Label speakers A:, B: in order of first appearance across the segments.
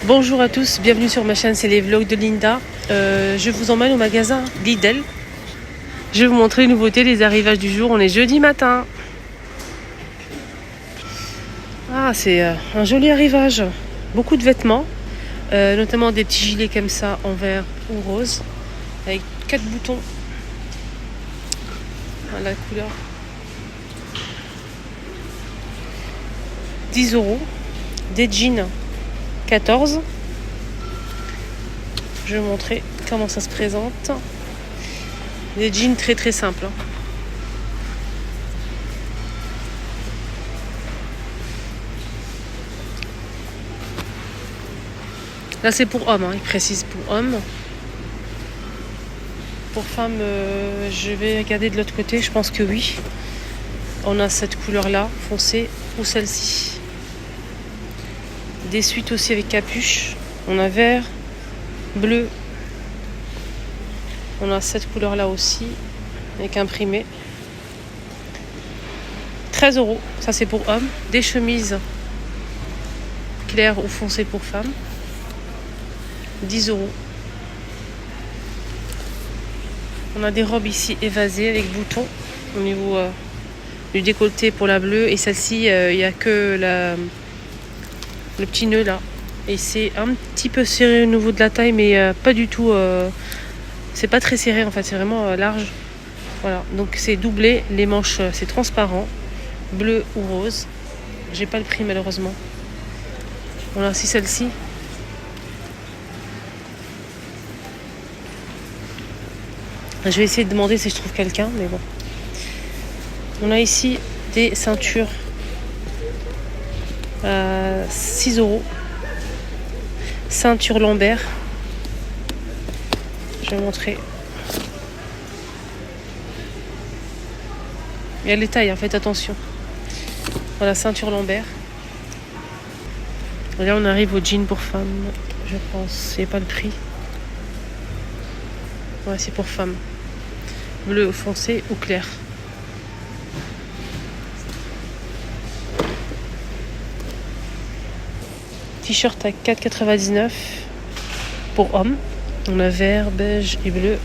A: Bonjour à tous, bienvenue sur ma chaîne, c'est les vlogs de Linda. Je vous emmène au magasin Lidl. Je vais vous montrer les nouveautés, les arrivages du jour. On est jeudi matin. Ah, c'est un joli arrivage. Beaucoup de vêtements, notamment des petits gilets comme ça en vert ou rose, avec 4 boutons. Voilà la couleur. 10 €. Des jeans 14. Je vais vous montrer comment ça se présente. Des jeans très très simples. Là c'est pour hommes, il précise pour hommes. Pour femmes, je vais regarder de l'autre côté, je pense que oui. On a cette couleur là, foncée, ou celle-ci. Des suites aussi avec capuche. On a vert, bleu. On a cette couleur là aussi, avec imprimé. 13 €, ça c'est pour hommes. Des chemises claires ou foncées pour femmes. 10 €. On a des robes ici évasées avec boutons au niveau du décolleté pour la bleue. Et celle-ci, il n'y a que le petit nœud là. Et c'est un petit peu serré au niveau de la taille, mais pas du tout. C'est pas très serré en fait, c'est vraiment large. Voilà, donc c'est doublé. Les manches, c'est transparent, bleu ou rose. J'ai pas le prix malheureusement. On a aussi celle-ci. Je vais essayer de demander si je trouve quelqu'un, mais bon. On a ici des ceintures à 6 €. Ceinture Lambert. Je vais montrer. Il y a les tailles, faites attention. Voilà, ceinture Lambert. Et là, on arrive au jean pour femmes, je pense. C'est pas le prix. Ouais, c'est pour femmes. Bleu foncé ou clair. T-shirt à 4,99 € pour hommes. On a vert, beige et bleu.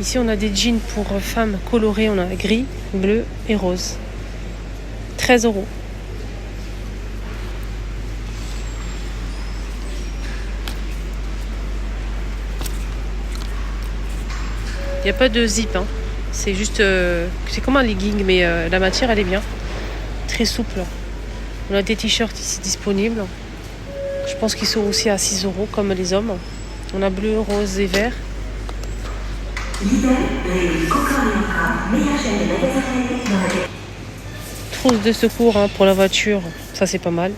A: Ici, on a des jeans pour femmes colorés. On a gris, bleu et rose. 13 €. Il n'y a pas de zip. C'est juste... c'est comme un legging, mais la matière, elle est bien. Très souple. On a des t-shirts ici disponibles. Je pense qu'ils sont aussi à 6 € comme les hommes. On a bleu, rose et vert. Trousse de secours pour la voiture. Ça, c'est pas mal.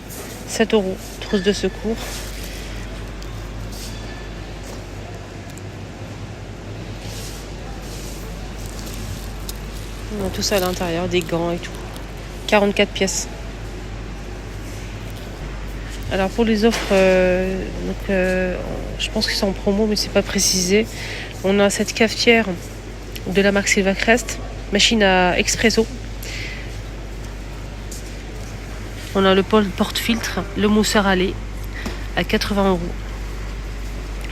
A: 7 €. Trousse de secours. On a tout ça à l'intérieur, des gants et tout. 44 pièces. Alors pour les offres, je pense qu'ils sont en promo, mais c'est pas précisé. On a cette cafetière de la marque Silvacrest, machine à expresso. On a le porte-filtre, le mousseur à lait à 80 €,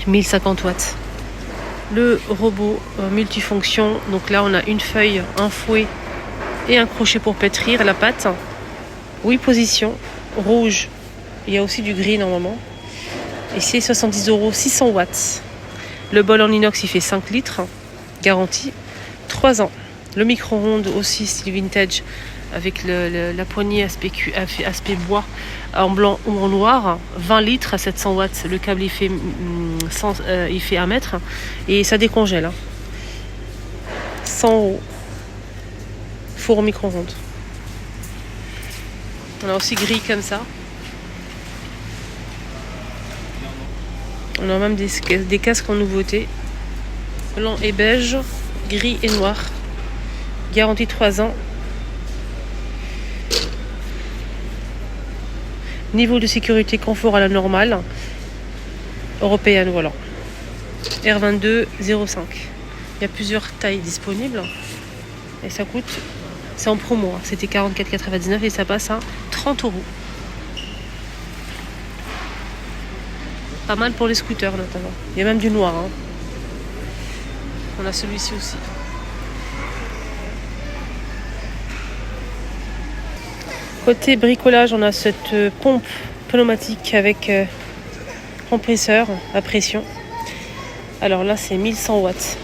A: 1050 watts. Le robot multifonction, donc là on a une feuille, un fouet et un crochet pour pétrir la pâte. 8 positions, rouge, il y a aussi du gris normalement. Et c'est 70 €, 600 watts. Le bol en inox il fait 5 litres, garantie 3 ans. Le micro-ondes aussi style vintage avec la poignée aspect bois en blanc ou en noir, 20 litres à 700 watts. Le câble il fait 1 mètre et ça décongèle. 100 €. Four au micro-ondes. On a aussi gris comme ça. On a même des casques en nouveauté. Blanc et beige, gris et noir. Garantie 3 ans. Niveau de sécurité, confort à la normale. Européenne, voilà. R22 05. Il y a plusieurs tailles disponibles. Et ça coûte, c'est en promo, hein. C'était 44,99 et ça passe à 30 euros. Pas mal pour les scooters notamment. Il y a même du noir, hein. On a celui-ci aussi. Côté bricolage, on a cette pompe pneumatique avec compresseur à pression. Alors là, c'est 1100 watts.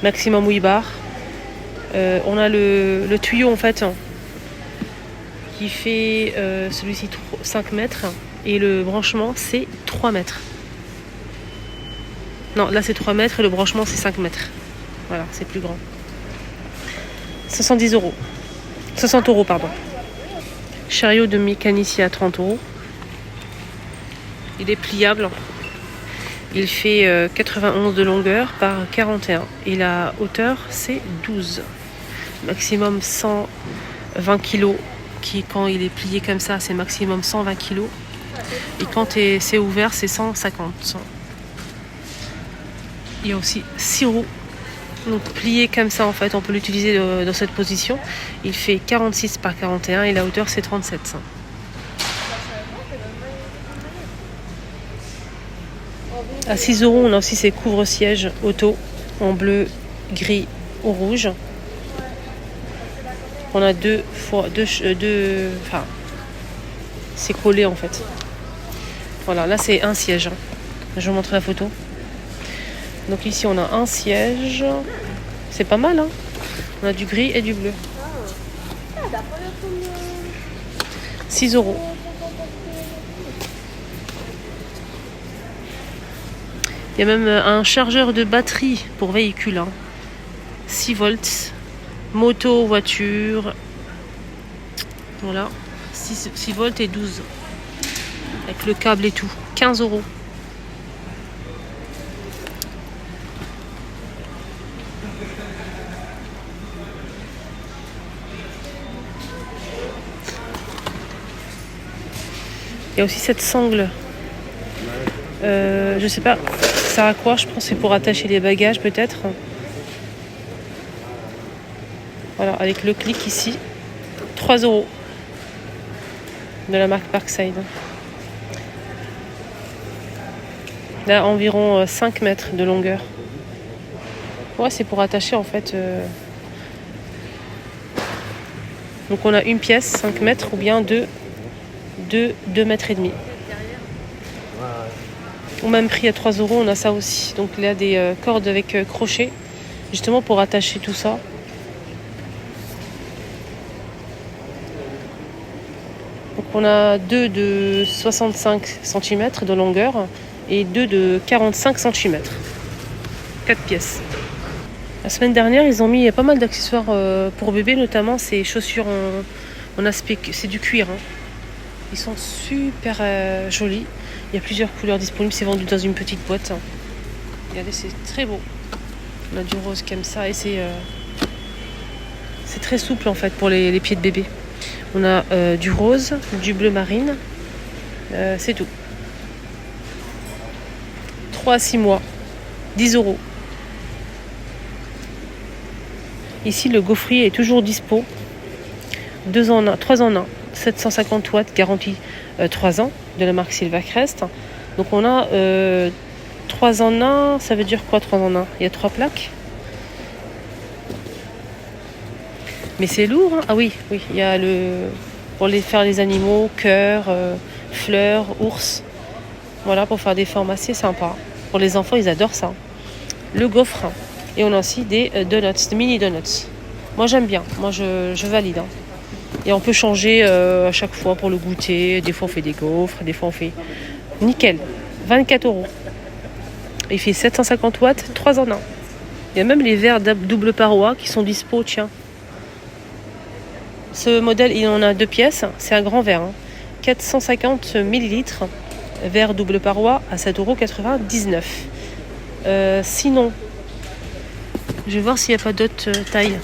A: Maximum 8 bars. On a le tuyau en fait qui fait celui-ci 5 mètres et le branchement c'est 3 mètres. Non, là c'est 3 mètres et le branchement c'est 5 mètres. Voilà, c'est plus grand. 70 euros. 60 euros, pardon. Chariot de mécanicien à 30 euros. Il est pliable. Il fait 91 de longueur par 41. Et la hauteur c'est 12. Maximum 120 kg. Qui, quand il est plié comme ça, c'est maximum 120 kg. Et quand c'est ouvert, c'est 150. Il y a aussi 6 roues. Donc plié comme ça, en fait, on peut l'utiliser dans cette position. Il fait 46 par 41 et la hauteur, c'est 37. À 6 euros, on a aussi ces couvre-sièges auto en bleu, gris ou rouge. On a deux, enfin, c'est collé en fait. Voilà, là c'est un siège. Je vous montre la photo. Donc ici on a un siège. C'est pas mal, hein. On a du gris et du bleu. 6 euros. Il y a même un chargeur de batterie pour véhicule. 6 volts. Moto, voiture. Voilà. 6 volts et 12. Avec le câble et tout. 15 euros. Il y a aussi cette sangle. Je sais pas, ça sert à quoi? Je pense que c'est pour attacher les bagages peut-être. Voilà, avec le clic ici. 3 euros. De la marque Parkside. Là, environ 5 mètres de longueur. Ouais, c'est pour attacher en fait. Donc on a une pièce, 5 mètres, ou bien 2 mètres et demi. Au même prix à 3 euros, on a ça aussi. Donc il y a des cordes avec crochet, justement pour attacher tout ça. Donc on a 2 de 65 cm de longueur et 2 de 45 cm. 4 pièces. La semaine dernière, ils ont mis pas mal d'accessoires pour bébé, notamment ces chaussures en aspect, c'est du cuir. Hein. Ils sont super jolis. Il y a plusieurs couleurs disponibles. C'est vendu dans une petite boîte. Regardez, c'est très beau. On a du rose comme ça et c'est très souple en fait pour les pieds de bébé. On a du rose, du bleu marine. C'est tout. 3 à 6 mois. 10 euros. Ici, le gaufrier est toujours dispo. 3 en 1. 750 watts, garantie 3 ans, de la marque Silvercrest. Donc on a 3 en 1, ça veut dire quoi 3 en 1? Il y a 3 plaques. Mais c'est lourd, hein. Ah oui, il y a pour faire les animaux, cœur, fleurs, ours. Voilà, pour faire des formes assez sympas. Pour les enfants, ils adorent ça. Le gaufre. Et on a aussi des donuts, des mini donuts. Moi j'aime bien, moi je valide. Hein. Et on peut changer à chaque fois pour le goûter. Des fois on fait des gaufres, des fois on fait... Nickel, 24 euros. Il fait 750 watts, 3 en 1. Il y a même les verres double paroi qui sont dispo, tiens. Ce modèle, il en a 2 pièces. C'est un grand verre. Hein. 450 ml. Verre double paroi à 7,99 €. Sinon, je vais voir s'il n'y a pas d'autres tailles.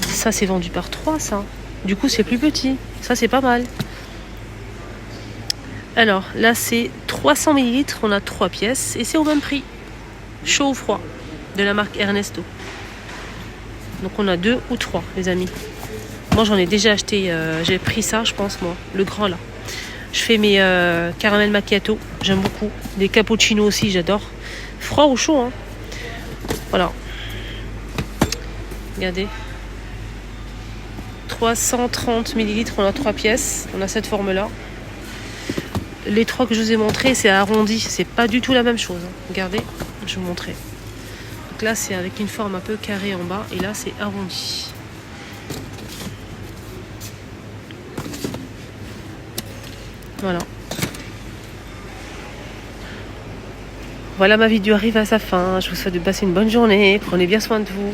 A: Ça, c'est vendu par 3, ça. Du coup, c'est plus petit. Ça, c'est pas mal. Alors, là, c'est 300 ml. On a 3 pièces. Et c'est au même prix. Chaud ou froid. de la marque Ernesto. Donc on a 2 ou 3 les amis. Moi j'en ai déjà acheté, j'ai pris ça je pense moi, le grand là. Je fais mes caramel macchiato, j'aime beaucoup. Des cappuccinos aussi, j'adore. Froid ou chaud, hein. Voilà. Regardez. 330 ml, on a 3 pièces. On a cette forme-là. Les 3 que je vous ai montrés, c'est arrondi. C'est pas du tout la même chose. Hein. Regardez, je vais vous montrer. Donc là, c'est avec une forme un peu carrée en bas. Et là, c'est arrondi. Voilà. Voilà, ma vidéo arrive à sa fin. Je vous souhaite de passer une bonne journée. Prenez bien soin de vous.